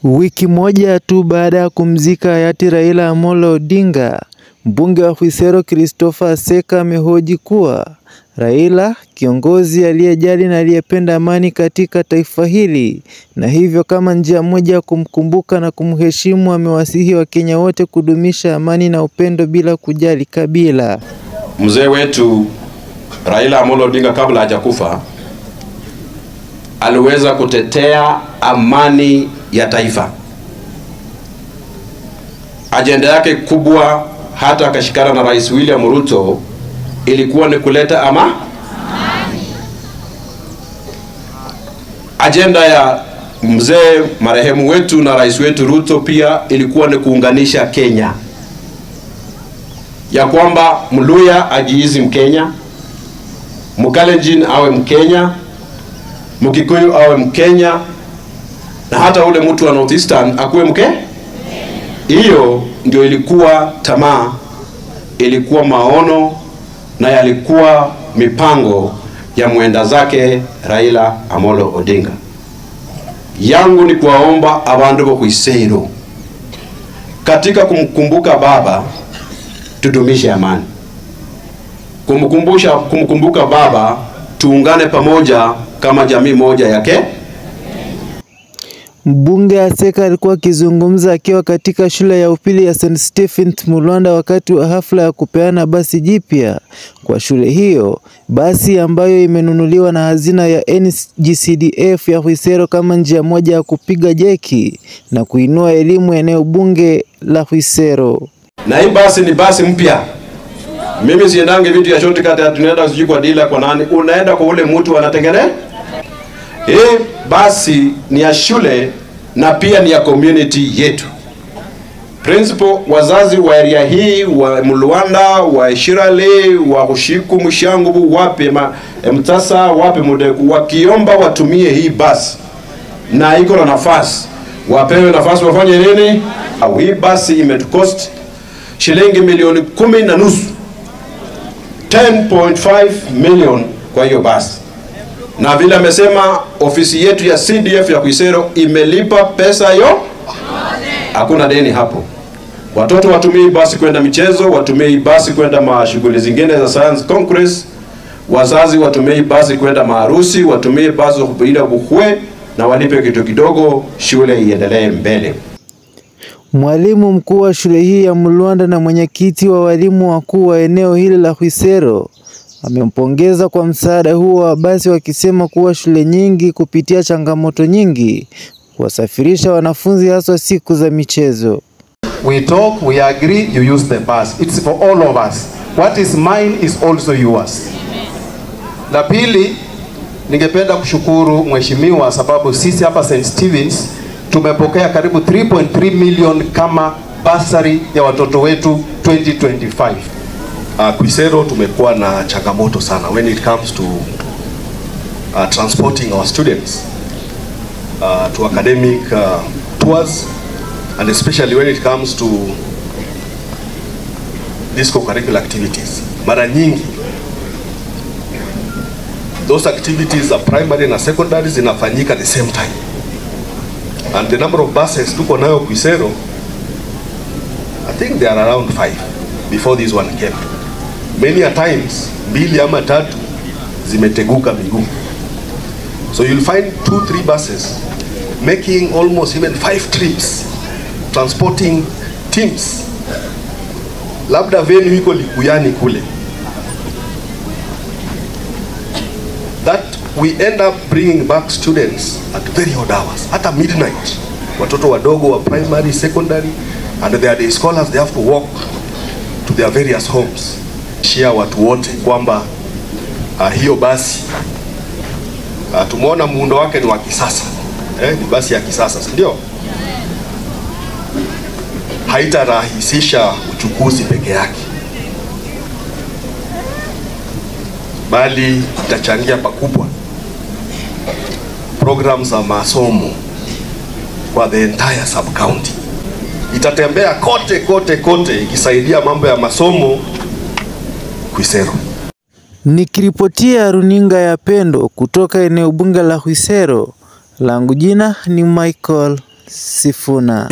Wiki moja tu baada ya kumzika hayati Raila Amolo Odinga, mbunge wa Khwisero Christopher Aseka amehoji kuwa Raila kiongozi aliyejali na aliyependa amani katika taifa hili, na hivyo kama njia moja ya kumkumbuka na kumheshimu amewasihi Wakenya wote kudumisha amani na upendo bila kujali kabila. Mzee wetu Raila Amolo Odinga kabla hajakufa aliweza kutetea amani ya taifa. Ajenda yake kubwa hata akashikana na Rais William Ruto ilikuwa ni kuleta amani. Ajenda ya mzee marehemu wetu na Rais wetu Ruto pia ilikuwa ni kuunganisha Kenya, ya kwamba Mluya ajiizi Mkenya, Mkalenjin awe Mkenya, Mkikuyu awe Mkenya, na hata ule mtu wa North Eastern akuwe Mkenya. Hiyo ndio ilikuwa tamaa, ilikuwa maono na yalikuwa mipango ya mwenda zake Raila Amolo Odinga. Yangu ni kuwaomba abantu bo Khwisero, katika kumkumbuka baba tudumishe amani. Kumkumbuka baba tuungane pamoja kama jamii moja yake. Mbunge Aseka alikuwa akizungumza akiwa katika shule ya upili ya St. Stephen's Mulwanda wakati wa hafla ya kupeana basi jipya kwa shule hiyo, basi ambayo imenunuliwa na hazina ya NGCDF ya Khwisero kama njia moja ya kupiga jeki na kuinua elimu eneo bunge la Khwisero. Na hii basi ni basi mpya. Mimi siendange vitu ya shortcut ya tunaenda sijui kwa dealer kwa nani, unaenda kwa ule mtu anatengeneza. Basi ni ya shule na pia ni ya community yetu. Principal, wazazi wa area hii wa Mulwanda, wa Shirale, wa Kushiku, Mushangubu, wape Mtasa, wape Mudeku, wakiomba watumie hii basi na iko na nafasi, wapewe nafasi wafanye nini? Hii basi imetukost shilingi milioni 10.5, 10.5 million kwa hiyo basi. Na vile amesema ofisi yetu ya CDF ya Khwisero imelipa pesa yo, hakuna deni hapo. Watoto watumie basi kwenda michezo, watumie basi kwenda mashughuli zingine za science congress, wazazi watumie basi kwenda maharusi, watumie basi kupita bukhwe na walipe kitu kidogo, shule iendelee mbele. Mwalimu mkuu wa shule hii ya Mulwanda na mwenyekiti wa walimu wakuu wa eneo hili la Khwisero amempongeza kwa msaada huo wa basi, wakisema kuwa shule nyingi kupitia changamoto nyingi kuwasafirisha wanafunzi hasa siku za michezo. We talk, we agree, you use the bus. It's for all of us. What is mine is also yours. La pili, ningependa kushukuru mheshimiwa sababu sisi hapa St. Stephen's tumepokea karibu 3.3 million kama basari ya watoto wetu 2025. Khwisero tumekuwa na changamoto sana when it comes to transporting our students to academic tours, and especially when it comes to disco curricular activities. Mara nyingi those activities are primary na secondary zinafanyika at the same time, and the number of buses tuko nayo Khwisero, I think they are around 5 before this one came. Many a times 2 ama 3 zimeteguka miguu, so you'll find 2-3 buses making almost even 5 trips transporting teams. Labda venue iko Likuyani kule, that we end up bringing back students at very odd hours, at midnight. Watoto wadogo wa primary, secondary, and they are the scholars, they have to walk to their various homes. Shia watu wote kwamba hiyo basi tumeona muundo wake ni wa kisasa, ni basi ya kisasa, ndio haitarahisisha uchukuzi peke yake, bali itachangia pakubwa programs za masomo kwa the entire sub county. Itatembea kote ikisaidia mambo ya masomo Khwisero. Nikiripotia runinga ya Pendo kutoka eneo bunge la Khwisero, langu jina ni Michael Sifuna.